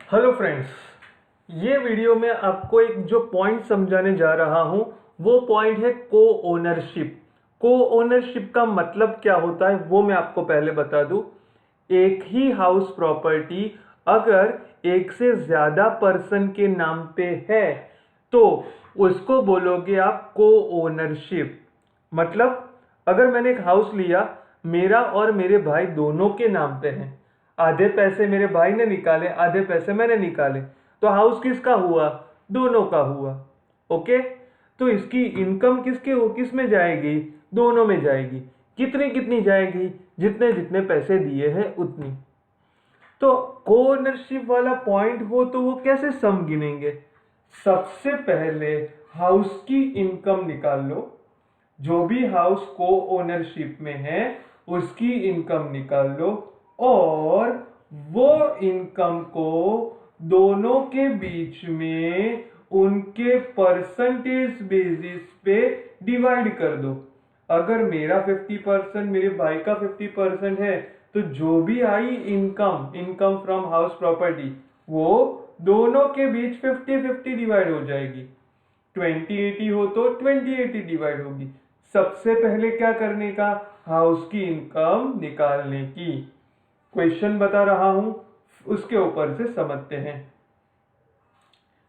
Hello friends, ये video में आपको एक जो पॉइंट समझाने जा रहा हूं वो पॉइंट है को ओनरशिप। को ओनरशिप का मतलब क्या होता है वो मैं आपको पहले बता दूं। एक ही हाउस प्रॉपर्टी अगर एक से ज्यादा पर्सन के नाम पे है तो उसको बोलोगे आप को ओनरशिप। मतलब अगर मैंने एक हाउस लिया, मेरा और मेरे भाई दोनों के नाम पे है, आधे पैसे मेरे भाई ने निकाले, आधे पैसे मैंने निकाले, तो हाउस किसका हुआ? दोनों का हुआ। ओके, तो इसकी इनकम किस में जाएगी? दोनों में जाएगी। कितनी कितनी जाएगी? जितने जितने पैसे दिए हैं उतनी। तो कोओनरशिप वाला पॉइंट हो तो वो कैसे सम गिनेंगे? सबसे पहले हाउस की इनकम निकाल लो। जो भी हाउस को ओनरशिप में है उसकी इनकम निकाल लो और वो इनकम को दोनों के बीच में उनके परसेंटेज बेसिस पे डिवाइड कर दो। अगर मेरा 50% मेरे भाई का 50% है तो जो भी आई इनकम फ्रॉम हाउस प्रॉपर्टी वो दोनों के बीच 50-50 डिवाइड हो जाएगी। 20-80 हो तो 20-80 डिवाइड होगी। सबसे पहले क्या करने का? हाउस की इनकम निकालने की। क्वेश्चन बता रहा हूं, उसके ऊपर से समझते हैं।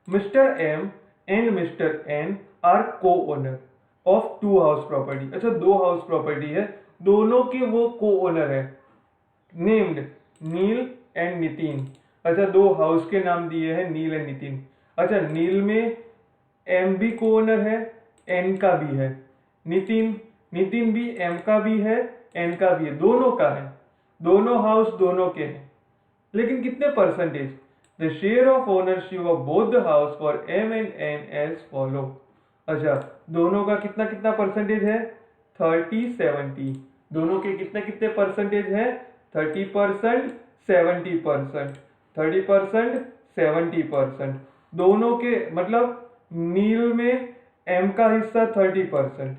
Mister M and mister N are co owner of two house property. अच्छा, दो हाउस प्रॉपर्टी है, दोनों के वो को ओनर है, नेम्ड नील एंड नितिन। अच्छा, दो हाउस के नाम दिए हैं नील एंड नितिन। अच्छा, नील में एम भी को ओनर है, एन का भी है। नितिन नितिन भी एम का भी है, एन का भी है, दोनों का है। दोनों हाउस दोनों के हैं, लेकिन कितने percentage? The share of ownership of both the house for M and N as follow. अच्छा, दोनों का कितना कितना परसेंटेज है? 30-70। दोनों के कितने कितने परसेंटेज है? 30%, 70%, 30%, 70%। दोनों के मतलब नील में एम का हिस्सा 30%,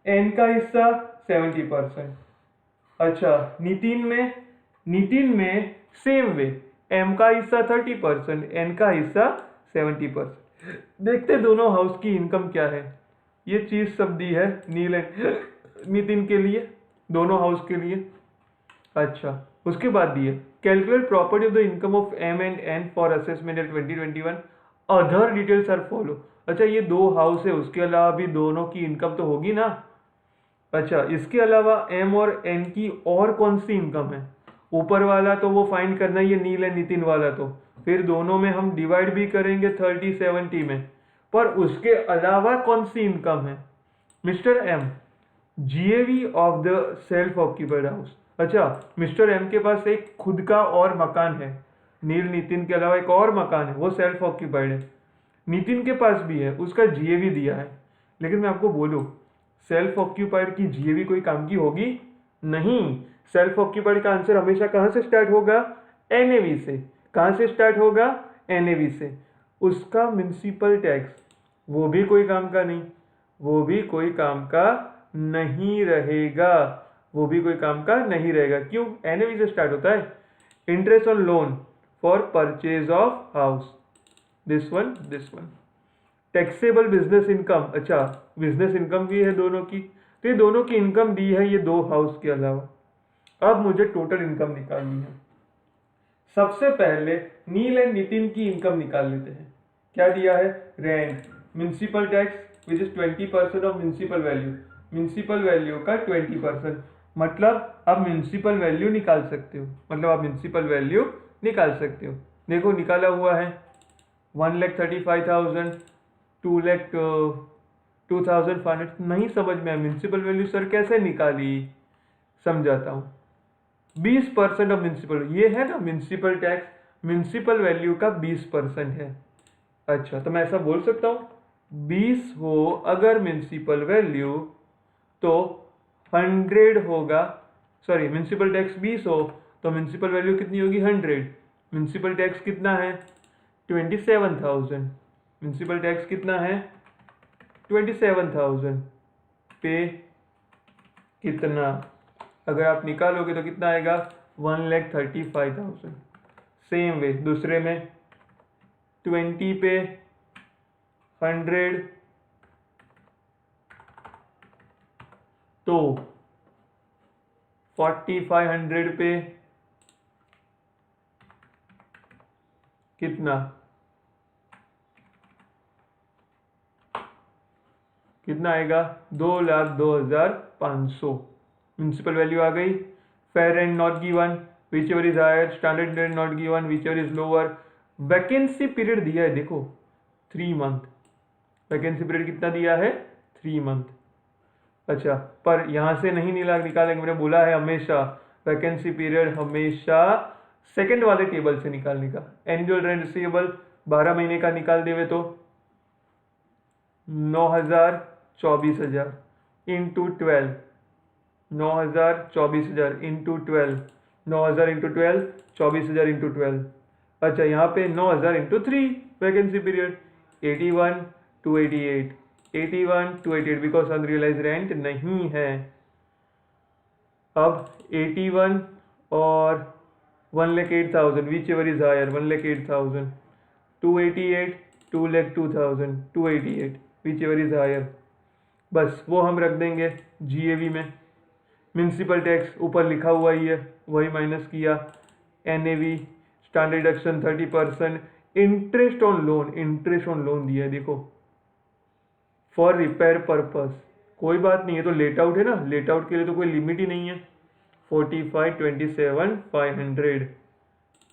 एन का हिस्सा 70%। अच्छा, नितिन में सेम वे, एम का हिस्सा 30%, एन का हिस्सा 70%। देखते दोनों हाउस की इनकम क्या है। ये चीज सब दी है नील एंड नितिन के लिए, दोनों हाउस के लिए। अच्छा, उसके बाद दिए calculate property of the income of M and N for assessment at 2021। Other details are follow. अच्छा, ये दो हाउस है, उसके अलावा भी दोनों की इनकम तो होगी ना। अच्छा, इसके अलावा एम और एन की और कौन सी इनकम है? ऊपर वाला तो वो फाइंड करना ही है, नील एंड नितिन वाला तो फिर दोनों में हम डिवाइड भी करेंगे 30-70 में। पर उसके अलावा कौन सी इनकम है? Mister M GAV of the self occupied house. अच्छा, मिस्टर एम के पास एक खुद का और मकान है, नील नितिन के अलावा एक और मकान है, वो सेल्फ ऑक्यूपाइड है। नितिन के पास भी है, उसका जीएवी दिया है। लेकिन मैं आपको बोलूं, सेल्फ ऑक्यूपाइड की जीएवी कोई काम की होगी नहीं। सेल्फ ऑक्यूपाइड का आंसर हमेशा कहां से स्टार्ट होगा? एनएवी से। कहां से स्टार्ट होगा? एनएवी से। उसका म्युनिसिपल टैक्स वो भी कोई काम का नहीं, वो भी कोई काम का नहीं रहेगा, वो भी कोई काम का नहीं रहेगा। क्यों? एनएवी से स्टार्ट होता है। Interest on loan for purchase of house, this one. Taxable business income. अच्छा, बिजनेस इनकम भी है दोनों की, तो ये दोनों की इनकम दी है ये दो हाउस के अलावा। अब मुझे टोटल इनकम निकालनी है। सबसे पहले नील एंड नितिन की इनकम निकाल लेते हैं। क्या दिया है? Rent, municipal tax which is 20% of municipal value. Municipal value का 20%, मतलब आप म्युनिसिपल वैल्यू निकाल सकते हो। देखो निकाला हुआ है 1,35,000, 2,05,000। नहीं समझ में आया म्युनिसिपल वैल्यू सर कैसे निकाली, समझाता हूँ। 20% ऑफ म्युनिसिपल, ये है ना म्युनिसिपल टैक्स, म्युनिसिपल वैल्यू का 20% है। अच्छा, तो मैं ऐसा बोल सकता हूँ 20 हो अगर म्युनिसिपल वैल्यू तो 100 होगा। सॉरी, म्युनिसिपल टैक्स 20 हो तो म्युनिसिपल वैल्यू कितनी होगी? 100। म्युनिसिपल टैक्स कितना है? 27,000। म्युनिसिपल टैक्स कितना है? 27,000 पे कितना? अगर आप निकालोगे तो कितना आएगा? 1,35,000। सेम वे दूसरे में 20 पे 100 तो 4500 पे कितना आएगा 2,02,500। म्यूनसिपल वैल्यू आ गई। Fair rent not given, whichever is higher, standard rent not given, whichever is lower. Vacancy period दिया है देखो 3 मंथ, वैकेंसी पीरियड कितना दिया है 3 मंथ। अच्छा पर यहां से नहीं निकालेंगे, मैंने बोला है हमेशा वैकेंसी पीरियड हमेशा सेकंड वाले टेबल से निकालने का। एनुअल रेंट रिसीवेबल 12 महीने का निकाल देवे तो 9,000 24,000 इंटू 12, 9,000 24,000 इंटू 12, 9,000 इंटू 12 24,000 इंटू 12। अच्छा यहाँ पे 9,000 into 3 vacancy period 81 288, 81 288 because unrealise rent नहीं है। अब 81 और 1,08,000 whichever is higher 1,08,000, 288 2,02,000 288 whichever is higher. बस वो हम रख देंगे जीएवी में। म्यूनसिपल टैक्स ऊपर लिखा हुआ ही है वही माइनस किया। NAV standard deduction 30%। Interest on loan दिया है देखो फॉर रिपेयर पर्पस, कोई बात नहीं है तो लेट आउट है ना, लेट आउट के लिए तो कोई लिमिट ही नहीं है। 45,27,500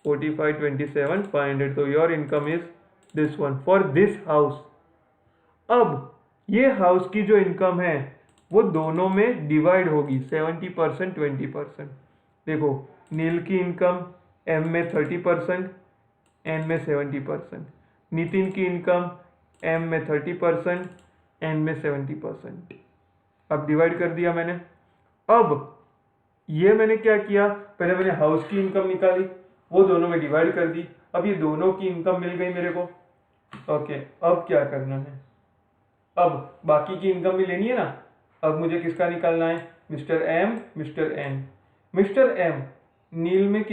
45,27,500 तो your income is this one for this house. अब ये हाउस की जो इनकम है वो दोनों में डिवाइड होगी 70% 20%। देखो नील की इनकम एम में 30%, एन में 70%, नितिन की इनकम एम में 30%, एन में 70%। अब डिवाइड कर दिया मैंने। अब ये मैंने क्या किया, पहले मैंने हाउस की इनकम निकाली, वो दोनों में डिवाइड कर दी। अब ये दोनों की इनकम मिल गई मेरे को। ओके अब क्या करना है, अब बाकी की इनकम भी लेनी है ना। अब मुझे किसका निकालना है, mister M mister N. Mister M nil में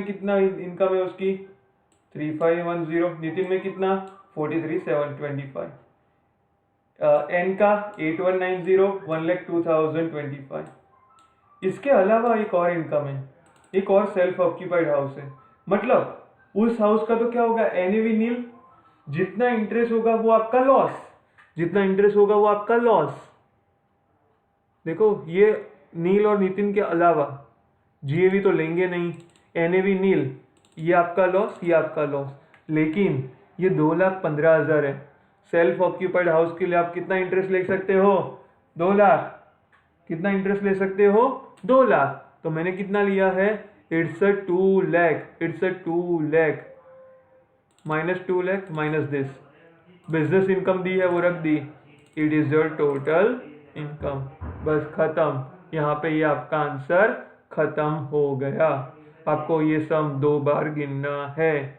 कितना इनकम है उसकी 3510, नितिन में कितना 43,725, एन का 8190 1,02,025। इसके अलावा एक और इनकम है, एक और सेल्फ ऑक्यूपाइड हाउस है। मतलब उस हाउस का तो क्या होगा एनएवी नील, जितना इंटरेस्ट होगा वो आपका लॉस, जितना इंटरेस्ट होगा वो आपका लॉस। देखो ये नील और नितिन के अलावा जीएवी तो लेंगे नहीं, एनएवी नील ये आपका लॉस, ये आपका लॉस। लेकिन ये 2,15,000 है। सेल्फ ऑक्यूपाइड हाउस के लिए आप कितना इंटरेस्ट ले सकते हो 2 लाख। कितना इंटरेस्ट ले सकते हो 2 लाख। तो मैंने कितना लिया है it's a 2 lakh, it's a 2 lakh minus 2 lakh minus this. Business income दी है वो रख दी, it is your total income. बस खत्म, यहाँ पे ये आपका आंसर खत्म हो गया। आपको ये सम 2 बार गिनना है।